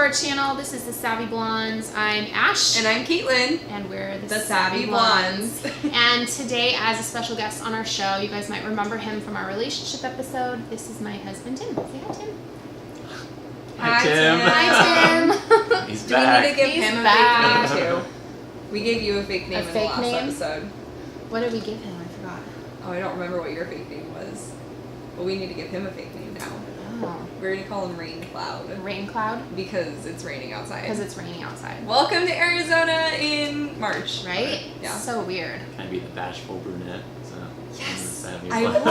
our channel. This is the Savvy Blondes. I'm Ash. And I'm Caitlin. And we're the Savvy Blondes. And today, as a special guest on our show, you guys might remember him from our relationship episode. This is my husband, Tim. Say hi, Tim. Hi, Tim. Hi, Tim. He's Do back. we need to give He's him back. a fake name, too? We gave you a fake name in the last episode. What did we give him? I forgot. Oh, I don't remember what your fake name was. But we need to give him a fake name now. Oh. We're going to call him Rain Cloud. Rain Cloud? Because it's raining outside. Because it's raining outside. Welcome to Arizona in March. Right? Yeah. So weird. Can I be the Bashful Brunette? So Yes, I would.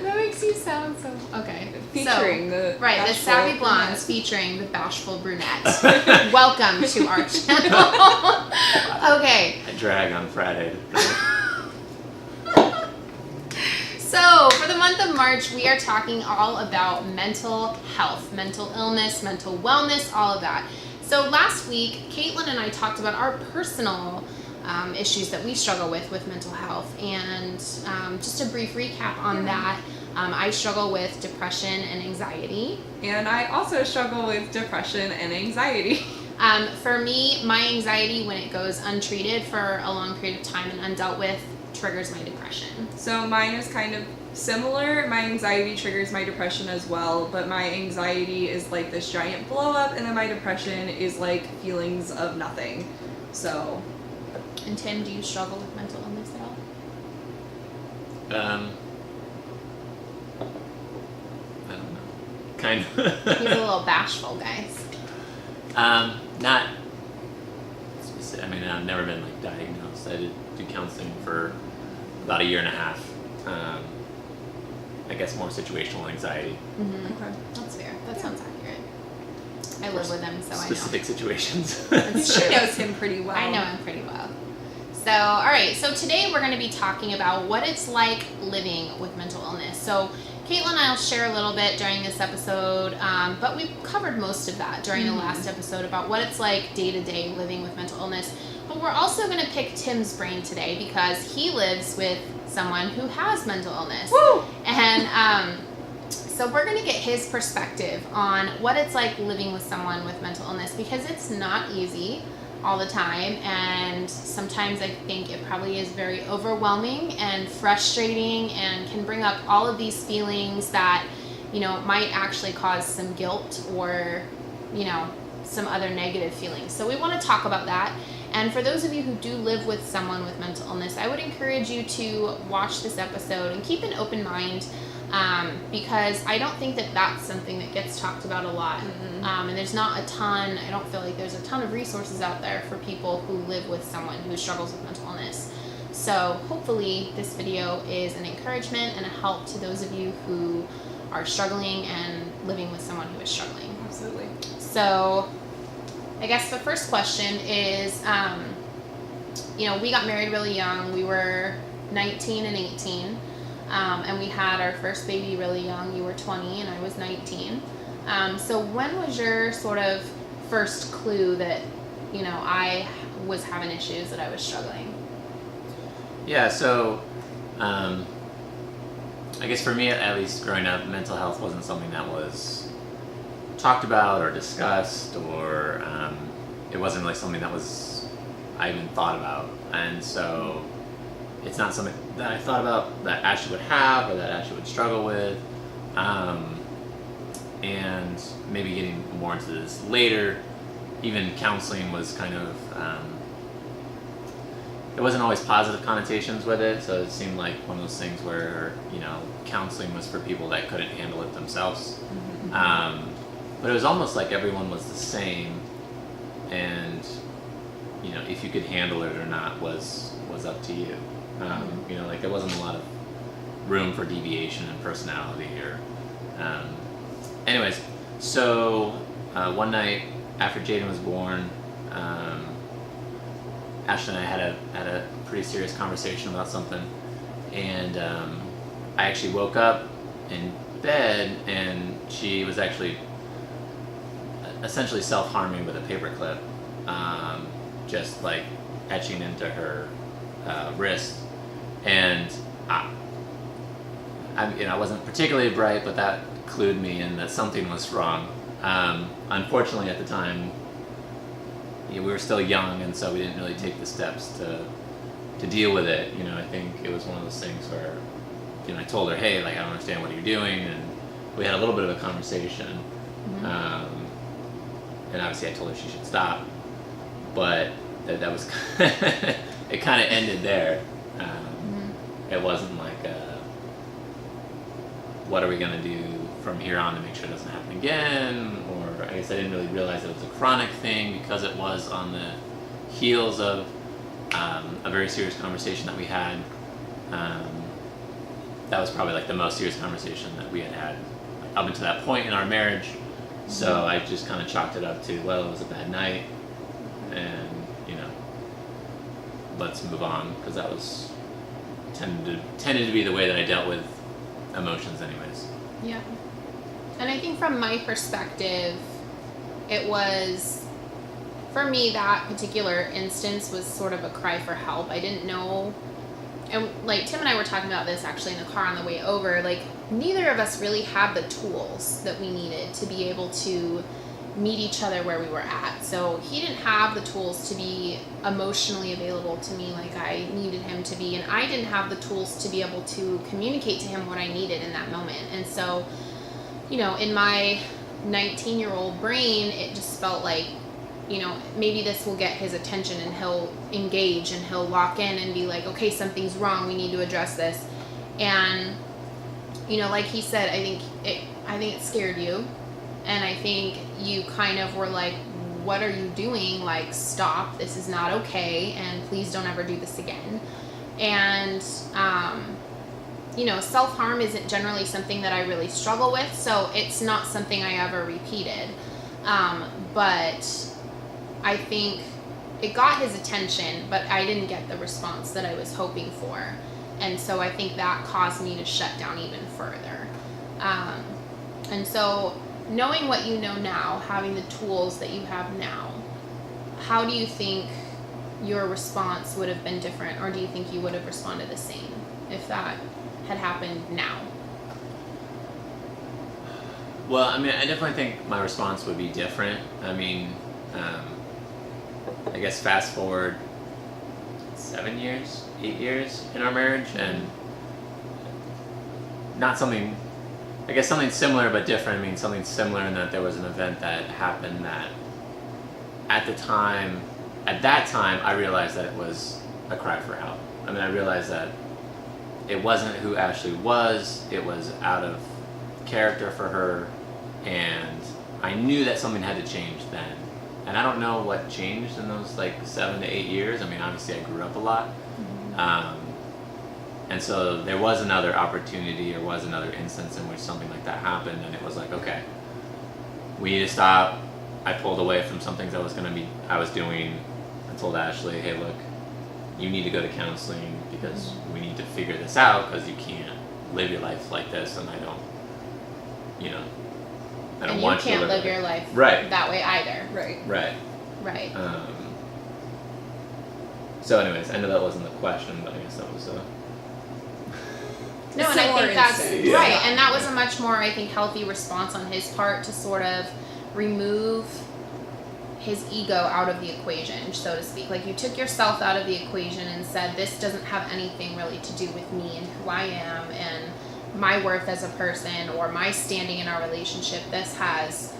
That makes you sound so... Okay. Featuring the Right, the Bashful Savvy Blondes Brunette. featuring the Bashful Brunette. Welcome to our channel. Okay. I drag on Friday. So, for the month of March, we are talking all about mental health, mental illness, mental wellness, all of that. So, last week, Caitlin and I talked about our personal issues that we struggle with mental health. And just a brief recap on that, I struggle with depression and anxiety. And I also struggle with depression and anxiety. For me, my anxiety, when it goes untreated for a long period of time and undealt with, triggers my depression. So mine is kind of similar. My anxiety triggers my depression as well, but my anxiety is like this giant blow up, and then my depression is like feelings of nothing. So. And Tim, do you struggle with mental illness at all? I don't know. Kind of. He's a little bashful, guys. Not specific. I mean, I've never been like diagnosed. I did do counseling for about 1.5 years. I guess more situational anxiety. Mm-hmm. Okay. That's fair. That sounds accurate. I live with him, so Specific situations. I know. She knows him pretty well. I know him pretty well. So, all right. So today we're going to be talking about what it's like living with mental illness. So Caitlin and I will share a little bit during this episode, but we've covered most of that during the last episode about what it's like day to day living with mental illness. But we're also going to pick Tim's brain today because he lives with someone who has mental illness. Woo! And so we're going to get his perspective on what it's like living with someone with mental illness, because it's not easy all the time, and sometimes I think it probably is very overwhelming and frustrating and can bring up all of these feelings that, you know, might actually cause some guilt or, you know, some other negative feelings. So we want to talk about that. And for those of you who do live with someone with mental illness, I would encourage you to watch this episode and keep an open mind, because I don't think that that's something that gets talked about a lot. And there's not a ton, I don't feel like there's a ton of resources out there for people who live with someone who struggles with mental illness. So hopefully this video is an encouragement and a help to those of you who are struggling and living with someone who is struggling. Absolutely. So I guess the first question is, you know, we got married really young. We were 19 and 18. And we had our first baby really young. You were 20 and I was 19. So when was your sort of first clue that, you know, I was having issues, that I was struggling? Yeah, so I guess for me, at least growing up, mental health wasn't something that was talked about or discussed, or it wasn't like something that was I even thought about. And so it's not something that I thought about that Ashley would have or that Ashley would struggle with. And maybe getting more into this later, even counseling was kind of, there wasn't always positive connotations with it, so it seemed like one of those things where, you know, counseling was for people that couldn't handle it themselves. But it was almost like everyone was the same, and, you know, if you could handle it or not was up to you. You know, like there wasn't a lot of room for deviation in personality or, anyways, so one night after Jaden was born, Ashley and I had a pretty serious conversation about something, and I actually woke up in bed and she was actually essentially self-harming with a paperclip, just like etching into her wrist, and I wasn't particularly bright, but that clued me in that something was wrong. Unfortunately, at the time, we were still young, and so we didn't really take the steps to deal with it. I think it was one of those things where, I told her, hey, like, I don't understand what you're doing, and we had a little bit of a conversation. And obviously I told her she should stop, but that was it kind of ended there. It wasn't like what are we gonna do from here on to make sure it doesn't happen again, or I guess I didn't really realize it was a chronic thing because it was on the heels of a very serious conversation that we had. That was probably like the most serious conversation that we had up until that point in our marriage. So I just kind of chalked it up to, well, it was a bad night, and let's move on, because that was tended to be the way that I dealt with emotions, anyways. Yeah, and I think from my perspective, it was, for me, that particular instance was sort of a cry for help. I didn't know, and like Tim and I were talking about this actually in the car on the way over, like neither of us really had the tools that we needed to be able to meet each other where we were at. So he didn't have the tools to be emotionally available to me like I needed him to be, and I didn't have the tools to be able to communicate to him what I needed in that moment. And so, in my 19-year-old brain, it just felt like, maybe this will get his attention and he'll engage and he'll lock in and be like, okay, something's wrong, we need to address this. And like he said, I think it scared you, and I think you kind of were like, what are you doing? Like, stop, this is not okay, and please don't ever do this again. And self-harm isn't generally something that I really struggle with, so it's not something I ever repeated. But I think it got his attention, but I didn't get the response that I was hoping for. And so I think that caused me to shut down even further. And so knowing what you know now, having the tools that you have now, how do you think your response would have been different, or do you think you would have responded the same if that had happened now? Well, I definitely think my response would be different. I guess fast forward 7 years, 8 years in our marriage, and something similar but different. Something similar in that there was an event that happened that at that time, I realized that it was a cry for help. I realized that it wasn't who Ashley was, it was out of character for her, and I knew that something had to change then. And I don't know what changed in those 7 to 8 years. Obviously I grew up a lot. And so there was another opportunity, or was another instance in which something like that happened, and it was like, okay, we need to stop. I pulled away from some things I was doing. I told Ashley, hey, look, you need to go to counseling because we need to figure this out, because you can't live your life like this, and I don't and want you to can't live your life right. that way either. Right. So anyways, I know that wasn't the question, but I guess that was No, and I think that's right, and that was a much more, I think, healthy response on his part to sort of remove his ego out of the equation, so to speak. Like, you took yourself out of the equation and said, this doesn't have anything really to do with me and who I am and my worth as a person or my standing in our relationship. This has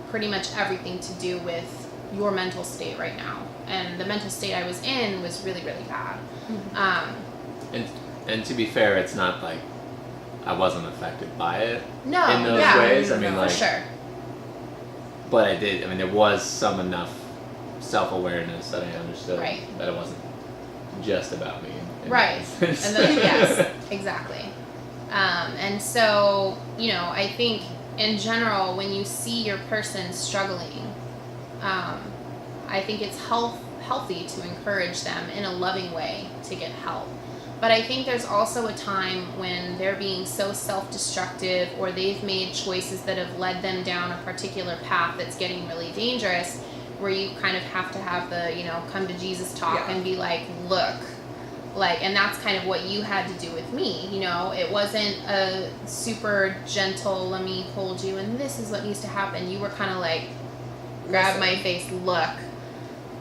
pretty much everything to do with your mental state right now. And the mental state I was in was really, really bad. And to be fair, it's not like I wasn't affected by it in those ways. For sure. But I did. There was some enough self-awareness that I understood that it wasn't just about me. Right. And then, yes, exactly. And so, I think in general, when you see your person struggling, I think it's healthy to encourage them in a loving way to get help. But I think there's also a time when they're being so self-destructive, or they've made choices that have led them down a particular path that's getting really dangerous, where you kind of have to have the, come to Jesus talk and be like, look, Like, and that's kind of what you had to do with me, you know. It wasn't a super gentle, let me hold you and this is what needs to happen. You were kind of like, grab my face, look,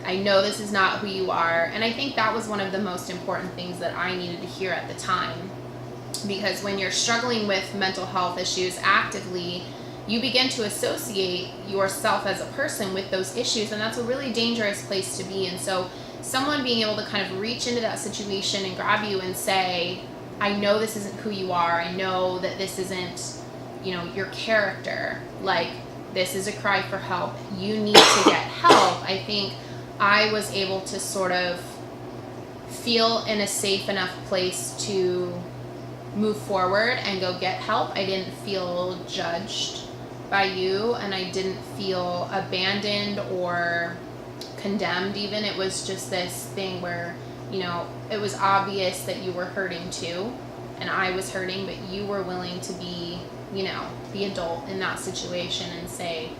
I know this is not who you are. And I think that was one of the most important things that I needed to hear at the time, because when you're struggling with mental health issues actively, you begin to associate yourself as a person with those issues, and that's a really dangerous place to be. And so someone being able to kind of reach into that situation and grab you and say, I know this isn't who you are, I know that this isn't, you know, your character, like, this is a cry for help, you need to get help. I think I was able to sort of feel in a safe enough place to move forward and go get help. I didn't feel judged by you, and I didn't feel abandoned or condemned even. It was just this thing where, you know, it was obvious that you were hurting too, and I was hurting, but you were willing to be, you know, the adult in that situation and say,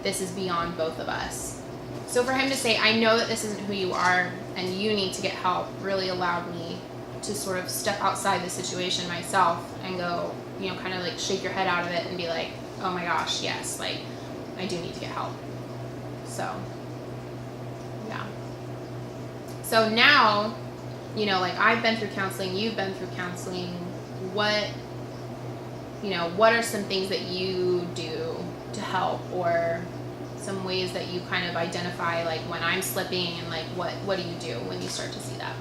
this is beyond both of us. So for him to say, I know that this isn't who you are and you need to get help, really allowed me to sort of step outside the situation myself and go, you know, kind of like shake your head out of it and be like, oh my gosh, yes, like, I do need to get help. So, yeah. So now, you know, like, I've been through counseling, you've been through counseling. What are some things that you do to help, or some ways that you kind of identify, like, when I'm slipping, and like, what do you do when you start to see that?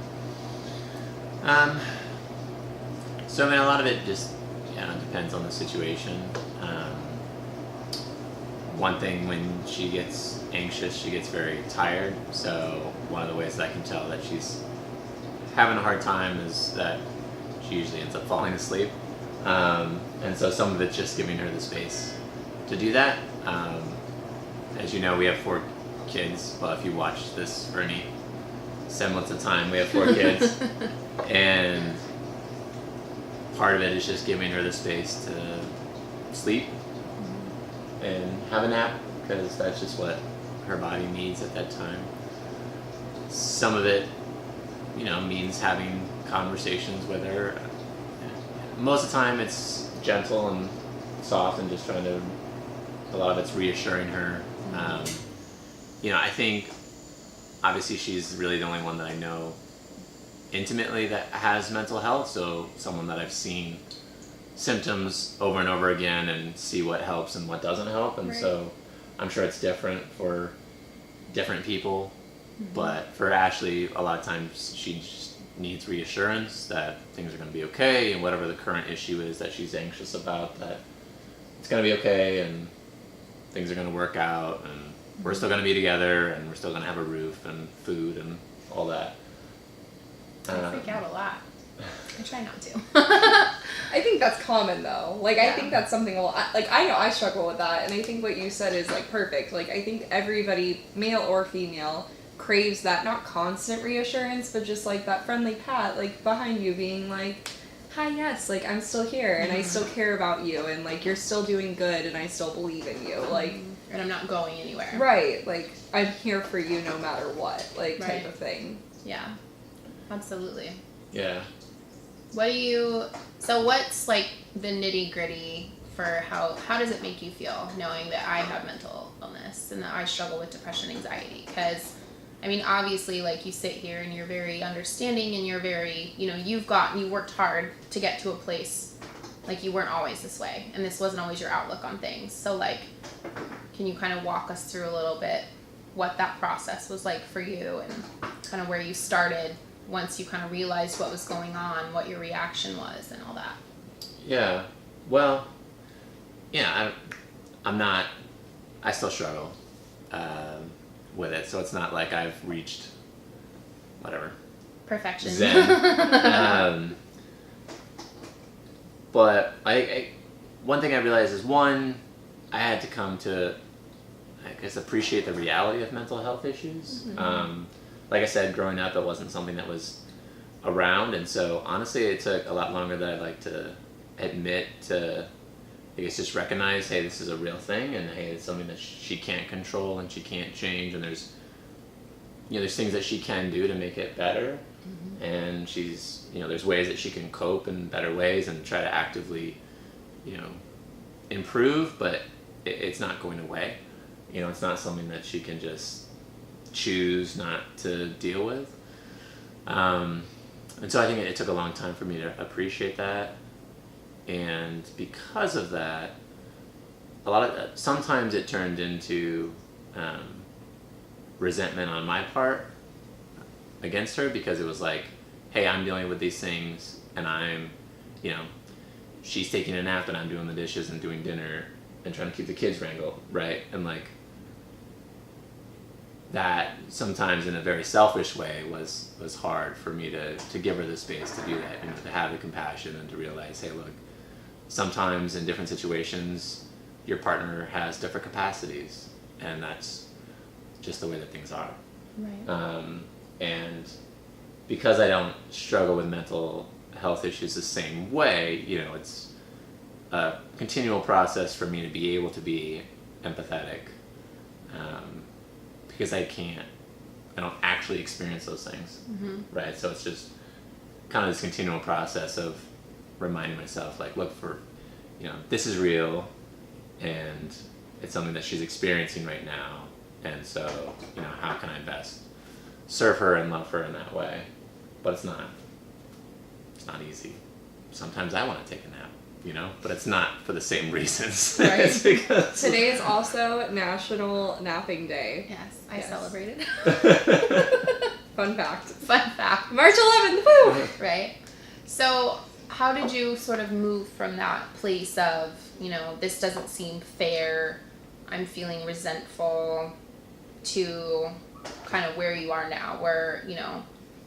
So I mean, a lot of it just, you know, depends on the situation. One thing, when she gets anxious, she gets very tired. So one of the ways that I can tell that she's having a hard time is that she usually ends up falling asleep. And so some of it's just giving her the space to do that. As you know, we have 4 kids. Well, if you watch this for any semblance of time, we have 4 kids. And part of it is just giving her the space to sleep and have a nap, because that's just what her body needs at that time. Some of it, you know, means having conversations with her. Most of the time it's gentle and soft and just trying to, a lot of it's reassuring her. You know, I think obviously she's really the only one that I know intimately that has mental health, so someone that I've seen symptoms over and over again and see what helps and what doesn't help. And so I'm sure it's different for different people. But for Ashley, a lot of times she just needs reassurance that things are going to be okay, and whatever the current issue is that she's anxious about, that it's going to be okay and things are going to work out, and we're still going to be together, and we're still going to have a roof and food and all that. I freak out a lot. I try not to. I think that's common though. Like, I think that's something a lot, like, I know I struggle with that, and I think what you said is like perfect. Like, I think everybody, male or female, craves that, not constant reassurance, but just like that friendly pat, like, behind you, being like, hi, yes, like, I'm still here, and I still care about you, and like, you're still doing good, and I still believe in you, like, and I'm not going anywhere. Right, like, I'm here for you no matter what, like, type of thing. Yeah, absolutely. Yeah. So what's like the nitty gritty for how does it make you feel knowing that I have mental illness and that I struggle with depression, anxiety? Because, I mean, obviously, like, you sit here and you're very understanding, and you're very, you know, you worked hard to get to a place, like, you weren't always this way, and this wasn't always your outlook on things. So, like, can you kind of walk us through a little bit what that process was like for you, and kind of where you started once you kind of realized what was going on, what your reaction was, and all that? Yeah. Well, yeah, I still struggle with it, so it's not like I've reached whatever Perfection. Zen. But I one thing I realized is, one, I had to come to, I guess, appreciate the reality of mental health issues. Like I said, growing up, it wasn't something that was around, and so honestly, it took a lot longer than I'd like to admit to, I guess, just recognize, hey, this is a real thing, and hey, it's something that she can't control and she can't change, and there's there's things that she can do to make it better, and she's, there's ways that she can cope in better ways and try to actively, improve, but it's not going away. It's not something that she can just choose not to deal with. And so I think it took a long time for me to appreciate that. And because of that, sometimes it turned into resentment on my part against her, because it was like, hey, I'm dealing with these things, and I'm, she's taking a nap and I'm doing the dishes and doing dinner and trying to keep the kids wrangled, right? And like, that sometimes in a very selfish way was hard for me to give her the space to do that, to have the compassion and to realize, hey, look, sometimes in different situations your partner has different capacities, and that's just the way that things are. Right. And because I don't struggle with mental health issues the same way, it's a continual process for me to be able to be empathetic, because I don't actually experience those things, right? So it's just kind of this continual process of reminding myself, like, look, this is real, and it's something that she's experiencing right now, and so, how can I best serve her and love her in that way? But it's not easy. Sometimes I want to take a nap, but it's not for the same reasons. Right. It's because Today is also National Napping Day. Yes, I celebrated. Fun fact. Fun fact. March 11th, woo! Right. So how did you sort of move from that place of, this doesn't seem fair, I'm feeling resentful, to kind of where you are now, where,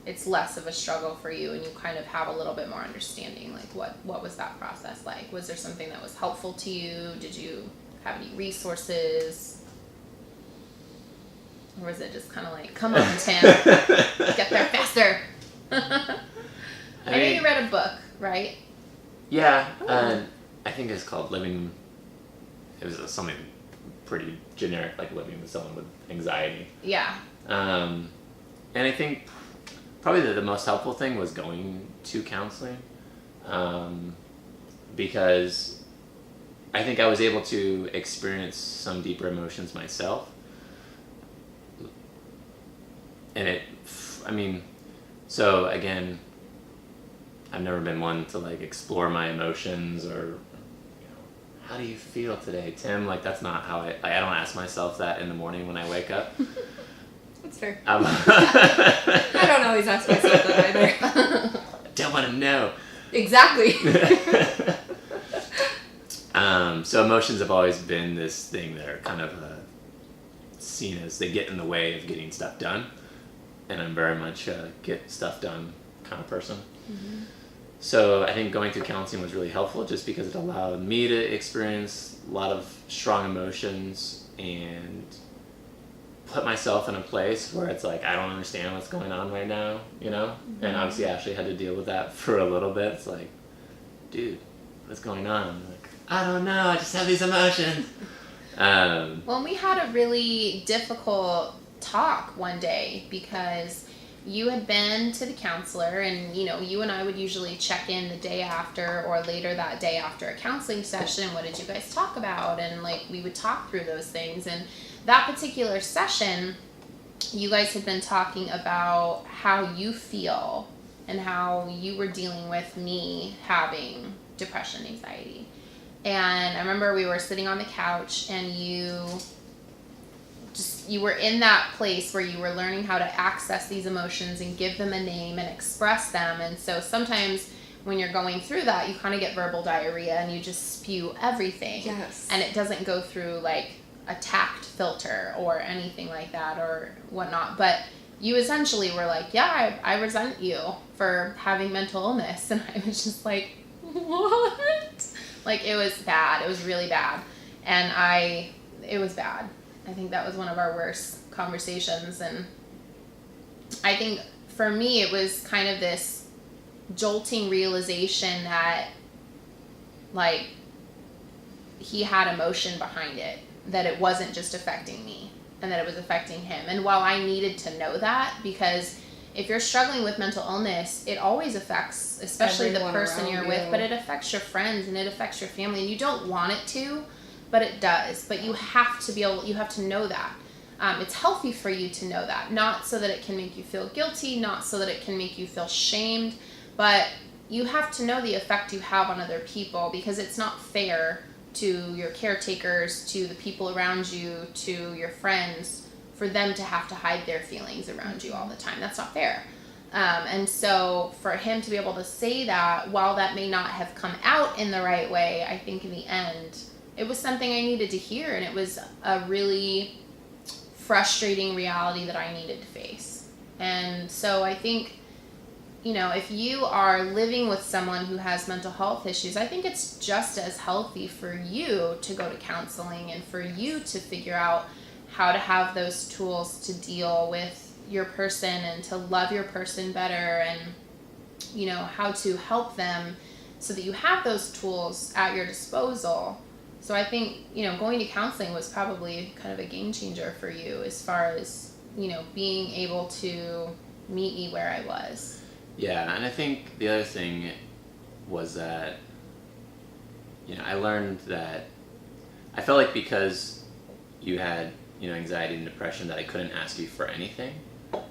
it's less of a struggle for you and you kind of have a little bit more understanding? Like, what was that process like? Was there something that was helpful to you? Did you have any resources? Or was it just kind of like, come on, Tim, get there faster? I know you read a book, right? Yeah, I think it's called Living. It was something pretty generic, like living with someone with anxiety. Yeah. And I think probably the most helpful thing was going to counseling, because I think I was able to experience some deeper emotions myself. And so again, I've never been one to like explore my emotions or, how do you feel today, Tim? Like, that's not how I don't ask myself that in the morning when I wake up. That's fair. I don't always ask myself that either. I don't want to know. Exactly. So emotions have always been this thing that are kind of seen as they get in the way of getting stuff done. And I'm very much a get stuff done kind of person. Mm-hmm. So I think going through counseling was really helpful, just because it allowed me to experience a lot of strong emotions and put myself in a place where it's like, I don't understand what's going on right now, Mm-hmm. And obviously Ashley had to deal with that for a little bit. It's like, dude, what's going on? I'm like, I don't know, I just have these emotions. Well, we had a really difficult talk one day because you had been to the counselor, and you and I would usually check in the day after or later that day after a counseling session. What did you guys talk about? And like, we would talk through those things. And that particular session, you guys had been talking about how you feel and how you were dealing with me having depression, anxiety. And I remember we were sitting on the couch, and you were in that place where you were learning how to access these emotions and give them a name and express them. And so sometimes when you're going through that, you kind of get verbal diarrhea and you just spew everything. Yes. And it doesn't go through like a tact filter or anything like that or whatnot. But you essentially were like, yeah, I resent you for having mental illness. And I was just like, what? Like, it was bad. It was really bad. And it was bad. I think that was one of our worst conversations. And I think for me, it was kind of this jolting realization that, like, he had emotion behind it, that it wasn't just affecting me. and that it was affecting him. And while I needed to know that, because if you're struggling with mental illness, it always affects, especially Everyone the person around you're you. with, but it affects your friends and it affects your family, and you don't want it to, but it does. But you have to know that. It's healthy for you to know that, not so that it can make you feel guilty, not so that it can make you feel shamed, but you have to know the effect you have on other people, because it's not fair to your caretakers, to the people around you, to your friends, for them to have to hide their feelings around you all the time. That's not fair. And so for him to be able to say that, while that may not have come out in the right way, I think in the end, it was something I needed to hear, and it was a really frustrating reality that I needed to face. And so I think, if you are living with someone who has mental health issues, I think it's just as healthy for you to go to counseling and for you to figure out how to have those tools to deal with your person and to love your person better, and, how to help them so that you have those tools at your disposal. So I think, going to counseling was probably kind of a game changer for you as far as, being able to meet me where I was. Yeah, and I think the other thing was that, I learned that I felt like because you had, anxiety and depression, that I couldn't ask you for anything.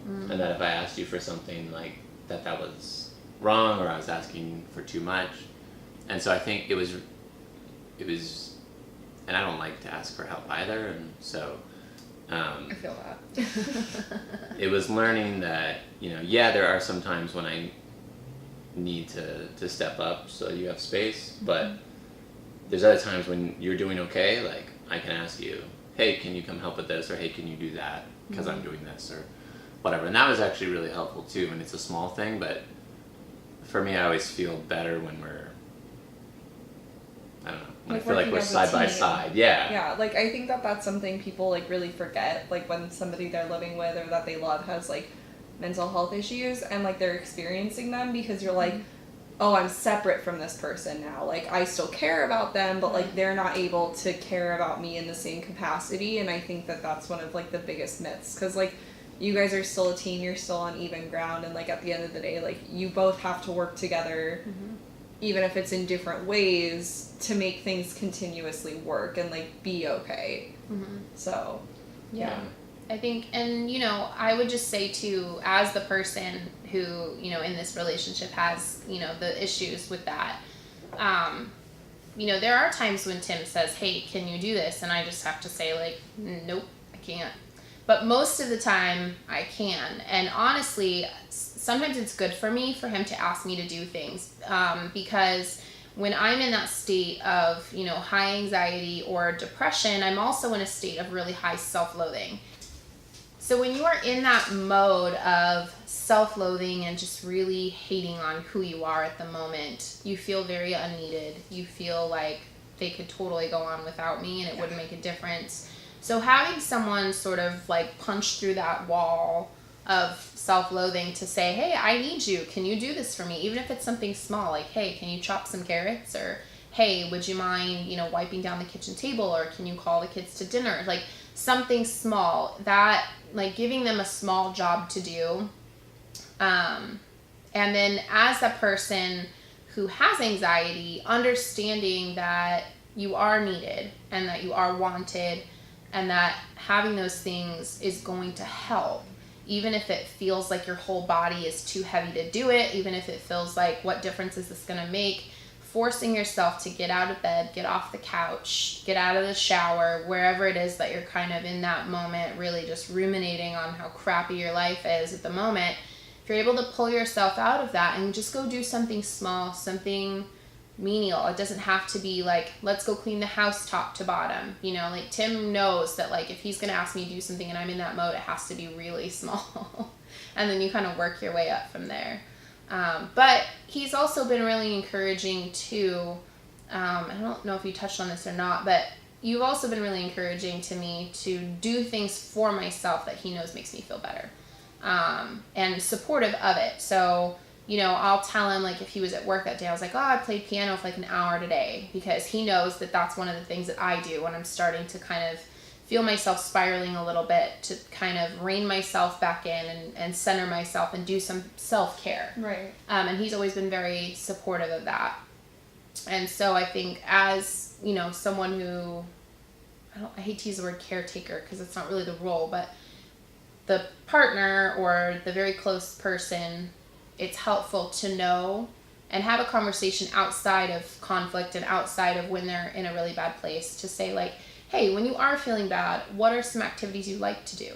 And that if I asked you for something, like, that was wrong, or I was asking for too much. And so I think it was, and I don't like to ask for help either, and so I feel that. it was learning that, there are some times when I need to step up so you have space, but there's other times when you're doing okay, like, I can ask you, hey, can you come help with this, or hey, can you do that, because I'm doing this, or whatever. And that was actually really helpful too, and it's a small thing, but for me, I always feel better when I feel like we're side by side. Yeah, like, I think that's something people, like, really forget, like, when somebody they're living with or that they love has, like, mental health issues, and, like, they're experiencing them, because you're like, oh, I'm separate from this person now. Like, I still care about them, but, like, they're not able to care about me in the same capacity, and I think that's one of, like, the biggest myths, because, like, you guys are still a team, you're still on even ground, and, like, at the end of the day, like, you both have to work together, even if it's in different ways, to make things continuously work and, like, be okay. So, yeah. I think, and, I would just say too, as the person who, in this relationship has, the issues with that, there are times when Tim says, hey, can you do this? And I just have to say, like, nope, I can't. But most of the time I can. And honestly, sometimes it's good for me for him to ask me to do things, because when I'm in that state of, high anxiety or depression, I'm also in a state of really high self-loathing. So when you are in that mode of self-loathing and just really hating on who you are at the moment, you feel very unneeded. You feel like they could totally go on without me and it wouldn't make a difference. So having someone sort of, like, punch through that wall of self-loathing to say, hey, I need you. Can you do this for me? Even if it's something small, like, hey, can you chop some carrots? Or, hey, would you mind, wiping down the kitchen table? Or can you call the kids to dinner? Like, something small. That, like, giving them a small job to do. And then as a person who has anxiety, understanding that you are needed and that you are wanted, and that having those things is going to help, even if it feels like your whole body is too heavy to do it, even if it feels like, what difference is this going to make? Forcing yourself to get out of bed, get off the couch, get out of the shower, wherever it is that you're kind of in that moment, really just ruminating on how crappy your life is at the moment. If you're able to pull yourself out of that and just go do something small, something menial. It doesn't have to be like, let's go clean the house top to bottom. Like, Tim knows that, like, if he's going to ask me to do something and I'm in that mode, it has to be really small. And then you kind of work your way up from there. But he's also been really encouraging too. I don't know if you touched on this or not, but you've also been really encouraging to me to do things for myself that he knows makes me feel better. And supportive of it. So, I'll tell him, like, if he was at work that day, I was like, oh, I played piano for like an hour today, because he knows that that's one of the things that I do when I'm starting to kind of feel myself spiraling a little bit, to kind of rein myself back in and center myself and do some self-care. Right. And he's always been very supportive of that. And so I think as, you know, someone who, I hate to use the word caretaker because it's not really the role, but the partner or the very close person, it's helpful to know and have a conversation outside of conflict and outside of when they're in a really bad place, to say like, hey, when you are feeling bad, what are some activities you like to do?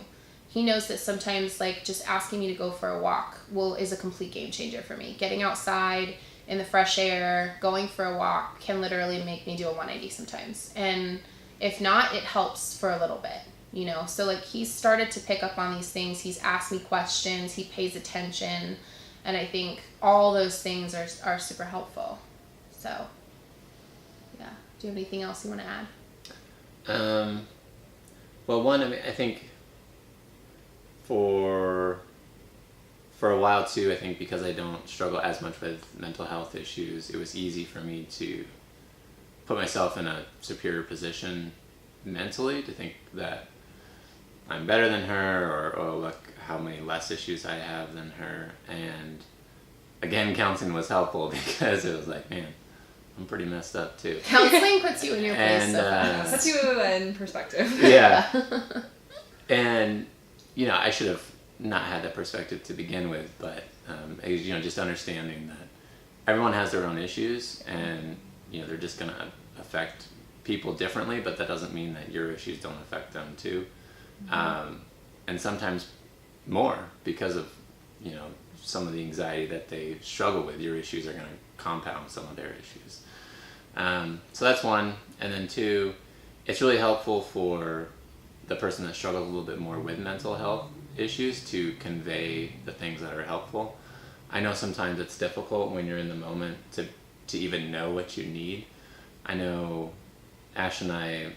He knows that sometimes like just asking me to go for a walk is a complete game changer for me. Getting outside in the fresh air, going for a walk can literally make me do a 180 sometimes. And if not, it helps for a little bit, you know? So like he's started to pick up on these things. He's asked me questions. He pays attention. And I think all those things are super helpful. So, yeah. Do you have anything else you want to add? Well, one, I mean, I think for a while too, I think because I don't struggle as much with mental health issues, it was easy for me to put myself in a superior position mentally, to think that I'm better than her, or oh, look how many less issues I have than her. And again, counseling was helpful because it was like, man, I'm pretty messed up too. Counseling puts you in your place And, so fast. Puts you in perspective. Yeah. And, you know, I should have not had that perspective to begin with, but, you know, just understanding that everyone has their own issues, and, you know, they're just going to affect people differently, but that doesn't mean that your issues don't affect them too. Mm-hmm. And sometimes more, because of, you know, some of the anxiety that they struggle with, your issues are going to compound some of their issues. So that's one. And then two, it's really helpful for the person that struggles a little bit more with mental health issues to convey the things that are helpful. I know sometimes it's difficult when you're in the moment to even know what you need. I know Ash and I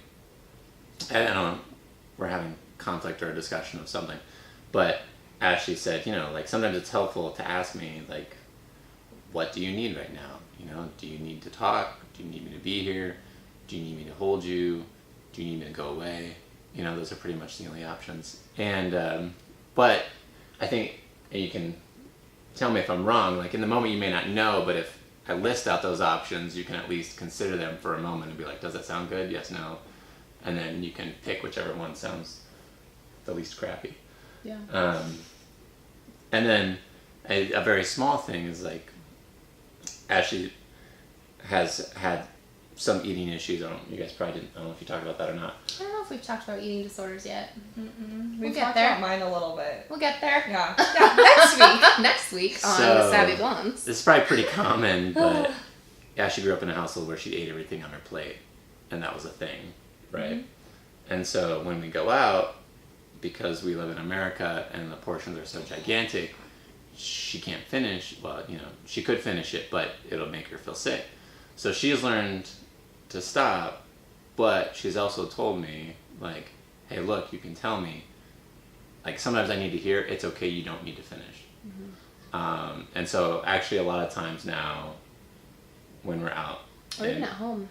don't know, we're having conflict or a discussion of something, but Ashley said, you know, like sometimes it's helpful to ask me, like, what do you need right now? You know, do you need to talk? Do you need me to be here? Do you need me to hold you? Do you need me to go away? You know, those are pretty much the only options. And, but I think, and you can tell me if I'm wrong, like in the moment you may not know, but if I list out those options, you can at least consider them for a moment and be like, does that sound good? Yes, no. And then you can pick whichever one sounds the least crappy. Yeah. And then a very small thing is like, Ashley has had some eating issues. You guys probably didn't. I don't know if you talked about that or not. I don't know if we've talked about eating disorders yet. We've get talked there. about mine a little bit. We'll get there. Yeah. Next week. Next week on So, the Savvy Blondes. This is probably pretty common, but Ashley grew up in a household where she ate everything on her plate, and that was a thing, right? Mm-hmm. And so when we go out, because we live in America and the portions are so gigantic, she can't finish. Well, you know, she could finish it, but it'll make her feel sick. So she's learned to stop, but she's also told me, like, hey, look, you can tell me, like, sometimes I need to hear, it's okay, you don't need to finish. Mm-hmm. And so actually a lot of times now when we're out. Or even at home.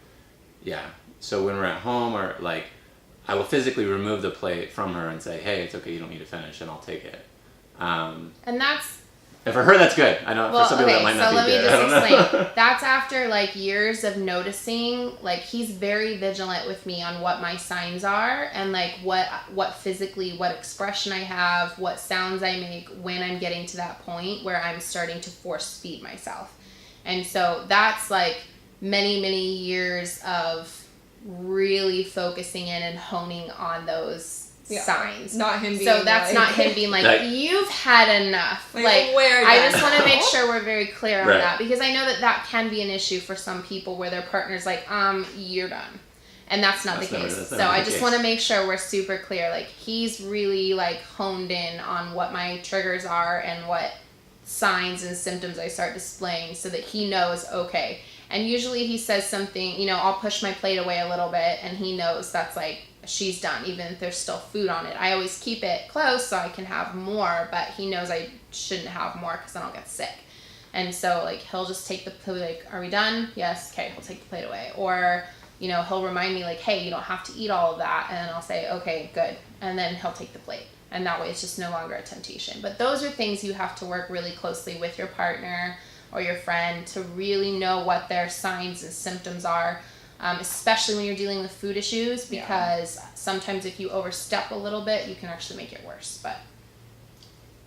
Yeah. So when we're at home, or like, I will physically remove the plate from her and say, hey, it's okay, you don't need to finish, and I'll take it. And that's... And for her, that's good. I know for some people that might not be good. So let me just explain. That's after like years of noticing, like he's very vigilant with me on what my signs are and like what physically, what expression I have, what sounds I make when I'm getting to that point where I'm starting to force feed myself. And so that's like many, many years of really focusing in and honing on those signs. Not him being so that's not him being like, you've had enough. Like I just want to make sure we're very clear on that, because I know that can be an issue for some people where their partner's like, you're done. And that's not the case. So I just want to make sure we're super clear. Like he's really like honed in on what my triggers are and what signs and symptoms I start displaying so that he knows, okay. And usually he says something, you know, I'll push my plate away a little bit and he knows that's like, she's done, even if there's still food on it. I always keep it close so I can have more, but he knows I shouldn't have more because then I'll get sick. And so like he'll just take the plate, like, are we done? Yes. Okay, he'll take the plate away. Or you know, he'll remind me like, hey, you don't have to eat all of that. And then I'll say, okay, good. And then he'll take the plate. And that way it's just no longer a temptation. But those are things you have to work really closely with your partner or your friend to really know what their signs and symptoms are, especially when you're dealing with food issues, because sometimes if you overstep a little bit, you can actually make it worse. But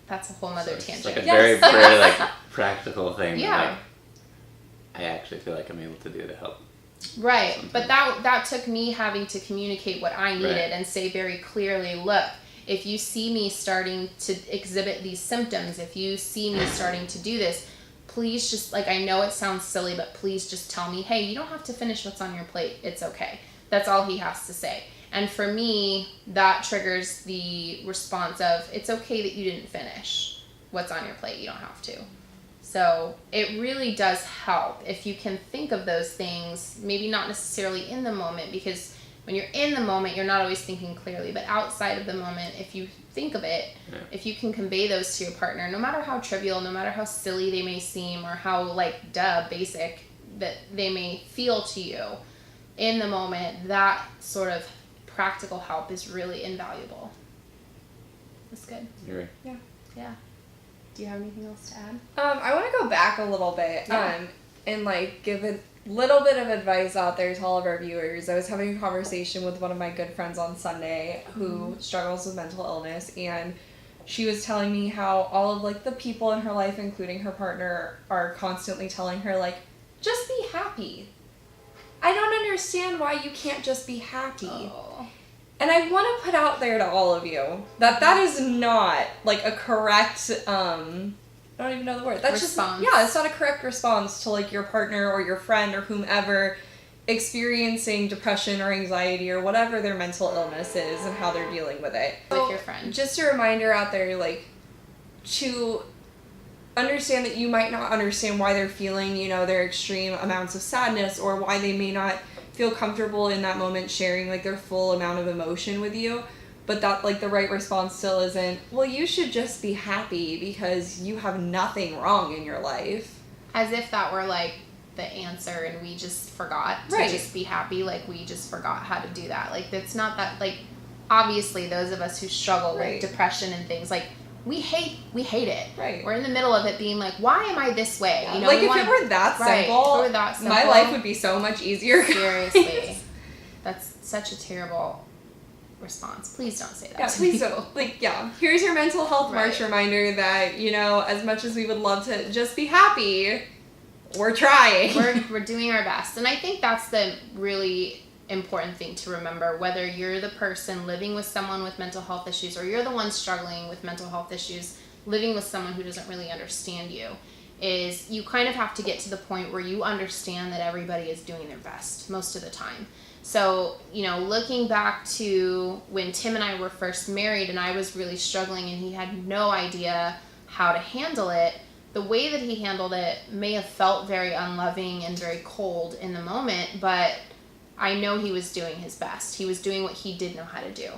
that's a whole nother tangent. It's like a very like practical thing. Yeah. Like, I actually feel like I'm able to do to help. Right. Something. But that took me having to communicate what I needed Right. and say very clearly, look, if you see me starting to exhibit these symptoms, if you see me starting to do this, please just, like, I know it sounds silly, but please just tell me, hey, you don't have to finish what's on your plate. It's okay. That's all he has to say. And for me, that triggers the response of, it's okay that you didn't finish what's on your plate. You don't have to. So it really does help if you can think of those things, maybe not necessarily in the moment, because when you're in the moment, you're not always thinking clearly, but outside of the moment, if you think of it, if you can convey those to your partner, no matter how trivial, no matter how silly they may seem, or how like basic that they may feel to you, in the moment, that sort of practical help is really invaluable. That's good. You're right. Yeah. Yeah. Do you have anything else to add? I want to go back a little bit and like give a little bit of advice out there to all of our viewers. I was having a conversation with one of my good friends on Sunday who struggles with mental illness, and she was telling me how all of like the people in her life, including her partner, are constantly telling her like, just be happy. I don't understand why you can't just be happy. Oh. And I want to put out there to all of you that is not like a correct, I don't even know the word. That's response. Just, it's not a correct response to like your partner or your friend or whomever experiencing depression or anxiety or whatever their mental illness is and how they're dealing with it. With your friend. Just a reminder out there, like, to understand that you might not understand why they're feeling, you know, their extreme amounts of sadness, or why they may not feel comfortable in that moment sharing like their full amount of emotion with you, but that like the right response still isn't, well, you should just be happy because you have nothing wrong in your life. As if that were like the answer and we just forgot to just be happy, like we just forgot how to do that. Like it's not that, like, obviously those of us who struggle with depression and things, like we hate it. Right. We're in the middle of it being like, why am I this way? Yeah. You know, like if it were that simple, my life would be so much easier. Seriously. That's such a terrible response. Please don't say that. Yeah, please don't. Like, here's your mental health march reminder that, you know, as much as we would love to just be happy, we're trying. We're doing our best. And I think that's the really important thing to remember, whether you're the person living with someone with mental health issues or you're the one struggling with mental health issues, living with someone who doesn't really understand you, is you kind of have to get to the point where you understand that everybody is doing their best most of the time. So, you know, looking back to when Tim and I were first married and I was really struggling and he had no idea how to handle it, the way that he handled it may have felt very unloving and very cold in the moment, but I know he was doing his best. He was doing what he did know how to do.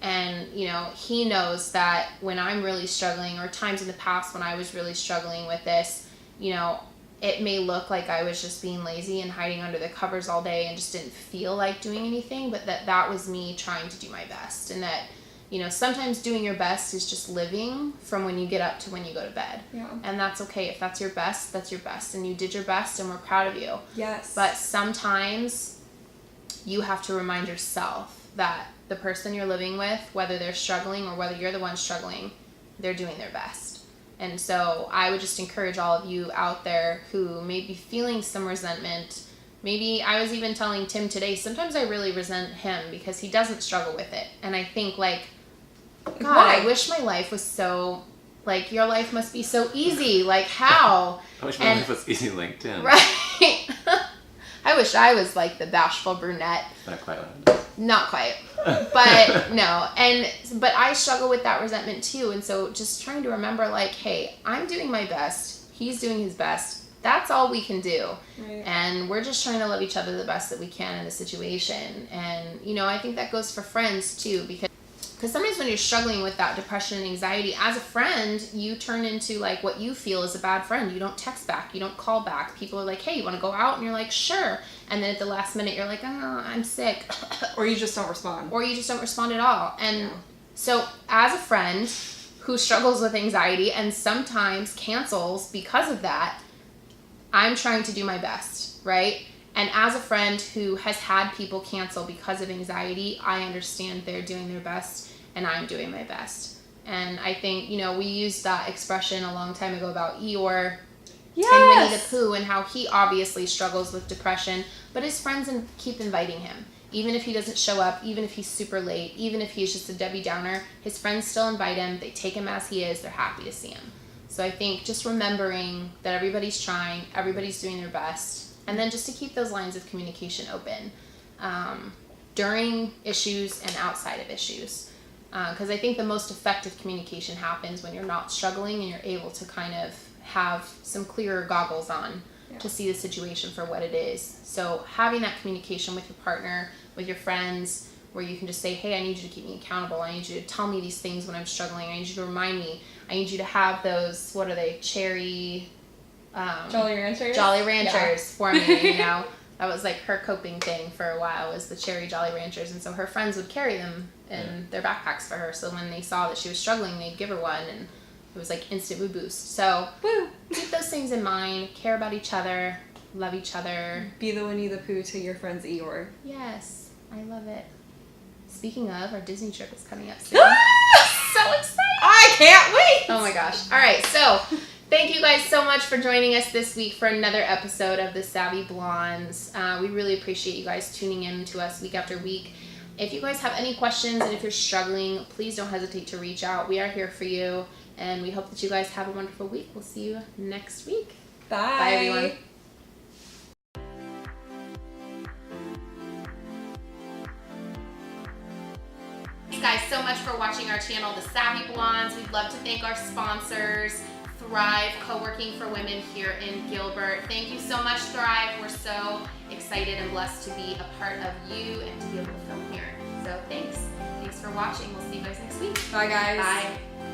And, you know, he knows that when I'm really struggling, or times in the past when I was really struggling with this, you know, it may look like I was just being lazy and hiding under the covers all day and just didn't feel like doing anything, but that was me trying to do my best. And that, you know, sometimes doing your best is just living from when you get up to when you go to bed. Yeah. And that's okay. If that's your best, that's your best. And you did your best and we're proud of you. Yes. But sometimes you have to remind yourself that the person you're living with, whether they're struggling or whether you're the one struggling, they're doing their best. And so I would just encourage all of you out there who may be feeling some resentment. Maybe I was even telling Tim today, sometimes I really resent him because he doesn't struggle with it. And I think, like, God, I wish my life was so, like, your life must be so easy. Like, how? I wish my life was easy like Tim. Right. I wish I was like the Bashful Brunette. Not quite loud. Not quite. But no. But I struggle with that resentment too. And so just trying to remember, like, hey, I'm doing my best. He's doing his best. That's all we can do. Right. And we're just trying to love each other the best that we can in the situation. And, you know, I think that goes for friends too, because because sometimes when you're struggling with that depression and anxiety, as a friend, you turn into like what you feel is a bad friend. You don't text back, you don't call back. People are like, hey, you want to go out? And you're like, sure. And then at the last minute, you're like, oh, I'm sick. Or you just don't respond. Or you just don't respond at all. And so as a friend who struggles with anxiety and sometimes cancels because of that, I'm trying to do my best, right? And as a friend who has had people cancel because of anxiety, I understand they're doing their best and I'm doing my best. And I think, you know, we used that expression a long time ago about Eeyore in Winnie the Pooh and how he obviously struggles with depression, but his friends keep inviting him. Even if he doesn't show up, even if he's super late, even if he's just a Debbie Downer, his friends still invite him. They take him as he is. They're happy to see him. So I think just remembering that everybody's trying, everybody's doing their best, and then just to keep those lines of communication open during issues and outside of issues. Because I think the most effective communication happens when you're not struggling and you're able to kind of have some clearer goggles on to see the situation for what it is. So having that communication with your partner, with your friends, where you can just say, hey, I need you to keep me accountable. I need you to tell me these things when I'm struggling. I need you to remind me. I need you to have those, what are they, cherry... Jolly Ranchers? Jolly Ranchers for me, you know. That was like her coping thing for a while, was the cherry Jolly Ranchers. And so her friends would carry them in their backpacks for her. So when they saw that she was struggling, they'd give her one, and it was like instant mood boost. So keep those things in mind, care about each other, love each other. Be the Winnie the Pooh to your friend's Eeyore. Yes, I love it. Speaking of, our Disney trip is coming up soon. So excited! I can't wait! Oh my gosh. All right, so thank you guys so much for joining us this week for another episode of the Savvy Blondes. We really appreciate you guys tuning in to us week after week. If you guys have any questions and if you're struggling, please don't hesitate to reach out. We are here for you, and we hope that you guys have a wonderful week. We'll see you next week. Bye. Bye, everyone. Thanks guys so much for watching our channel, The Savvy Blondes. We'd love to thank our sponsors, Thrive Co-working for Women here in Gilbert. Thank you so much, Thrive. We're so excited and blessed to be a part of you and to be able to film here. So thanks. Thanks for watching. We'll see you guys next week. Bye, guys. Bye.